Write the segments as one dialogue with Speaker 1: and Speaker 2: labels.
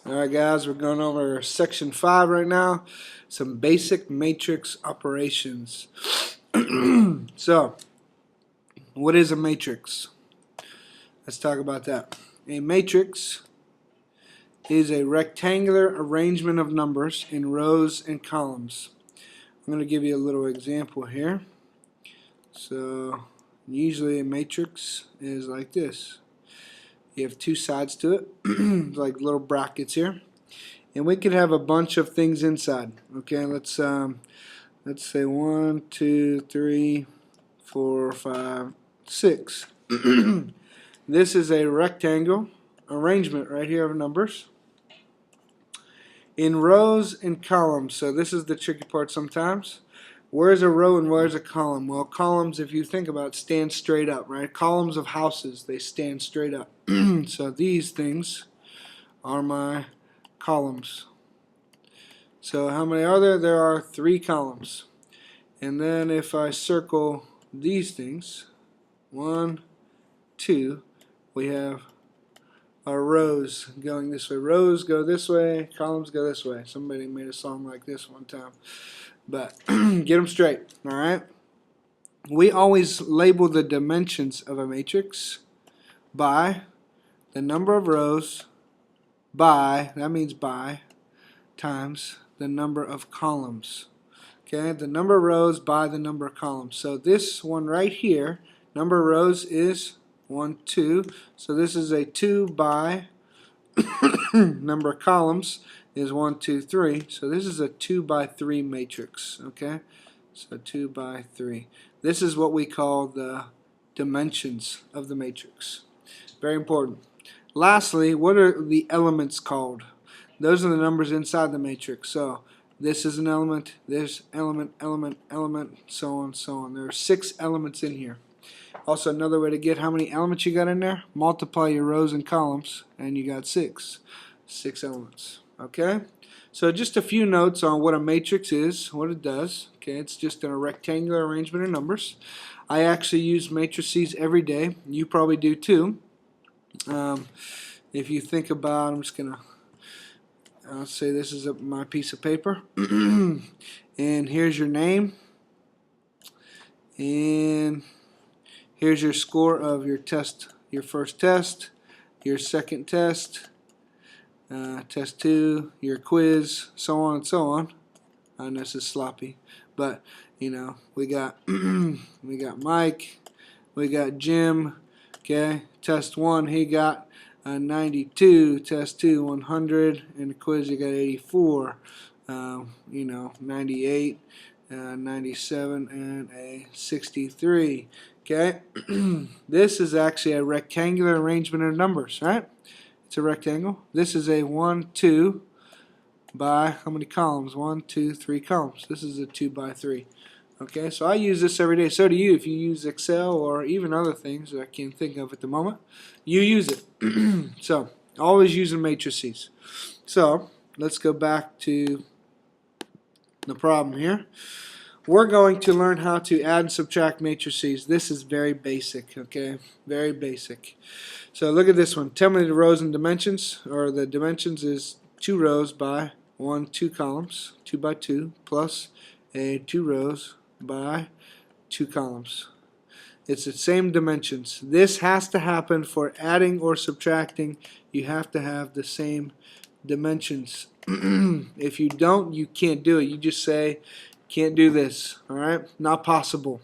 Speaker 1: Alright guys, we're going over section 5 right now. Some basic matrix operations. So, what is a matrix? Let's talk about that. A matrix is a rectangular arrangement of numbers in rows and columns. I'm going to give you a little example here. So, usually a matrix is like this. You have two sides to it, like little brackets here, and we could have a bunch of things inside. Okay, let's say 1, 2, 3, 4, 5, 6. This is a rectangle arrangement right here of numbers in rows and columns. So this is the tricky part sometimes. Where's a row and where's a column? Well, columns, if you think about it, stand straight up, right? Columns of houses, they stand straight up. So these things are my columns. So how many are there? There are 3 columns. And then if I circle these things, 1, 2, we have our rows going this way. Rows go this way, columns go this way. Somebody made a song like this one time. But get them straight, alright? We always label the dimensions of a matrix by the number of rows by, that means by, times the number of columns. Okay, the number of rows by the number of columns. So this one right here, number of rows is 1, 2. So this is a 2 by number of columns is 1, 2, 3. So this is a 2 by 3 matrix. Okay, so 2 by 3. This is what we call the dimensions of the matrix. Very important. Lastly, what are the elements called? Those are the numbers inside the matrix. So this is an element, this element, element, element, so on, so on. There are 6 elements in here. Also, another way to get how many elements you got in there, multiply your rows and columns, and you got 6. 6 elements. Okay? So just a few notes on what a matrix is, what it does. Okay, it's just a rectangular arrangement of numbers. I actually use matrices every day. You probably do too. If you think about, I'm just going to I'll say this is my piece of paper. And here's your name. And here's your score of your test, your first test, your second test, test 2, your quiz, so on and so on. I know this is sloppy, but you know, we got we got Mike, we got Jim. Okay, test 1 he got 92, test 2 100, and the quiz you got 84. You know, 98, 97, and a 63. Okay, this is actually a rectangular arrangement of numbers, right? It's a rectangle. This is a 1, 2 by how many columns? 1, 2, 3 columns. This is a 2 by 3. Okay, so I use this every day. So do you. If you use Excel or even other things that I can't think of at the moment, you use it. So always using matrices. So let's go back to the problem here. We're going to learn how to add and subtract matrices. This is very basic, okay? Very basic. So look at this one. Tell me the rows and dimensions, or the dimensions is 2 rows by 1, 2 columns, 2 by 2, plus a 2 rows by 2 columns. It's the same dimensions. This has to happen for adding or subtracting. You have to have the same dimensions. If you don't, you can't do it. You just say, can't do this. Alright? Not possible.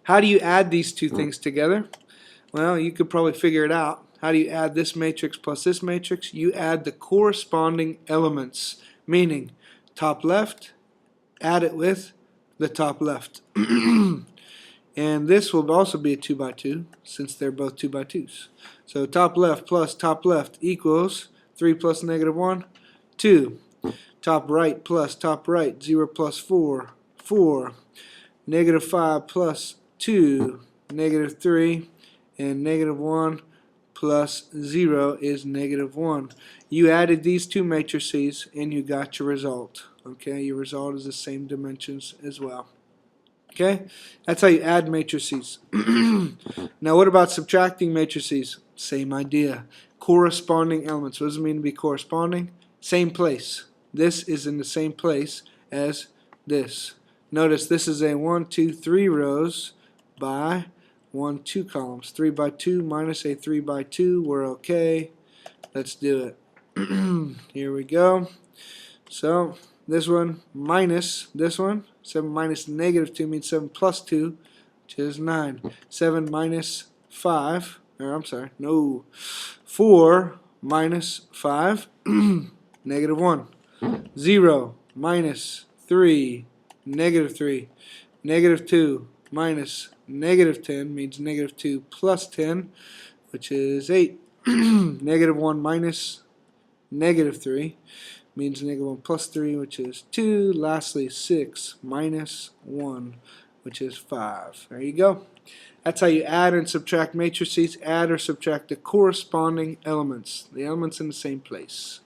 Speaker 1: How do you add these two things together? Well, you could probably figure it out. How do you add this matrix plus this matrix? You add the corresponding elements, meaning top left, add it with the top left. And this will also be a 2 by 2 since they're both 2 by 2s. So top left plus top left equals 3 plus negative 1, 2. Top right plus top right, 0 plus 4, 4. Negative 5 plus 2, negative 3. And negative 1 plus 0 is negative 1. You added these two matrices and you got your result. Okay, your result is the same dimensions as well. Okay, that's how you add matrices. Now what about subtracting matrices? Same idea. corresponding elements. What does it mean to be corresponding? Same place. This is in the same place as this. Notice this is a 1, 2, 3 rows by 1, 2 columns. 3 by 2 minus a 3 by 2. We're okay. Let's do it. Here we go. So this one minus this one. 7 minus negative 2 means 7 plus 2, which is 9. 7 minus 5, or I'm sorry, no. 4 minus 5, negative 1. 0 minus 3, negative 3. Negative 2 minus negative 10 means negative 2 plus 10, which is 8. Negative 1 minus negative 3 means negative 1 plus 3, which is 2. Lastly, 6 minus 1, which is 5. There you go. That's how you add and subtract matrices. Add or subtract the corresponding elements. The elements in the same place.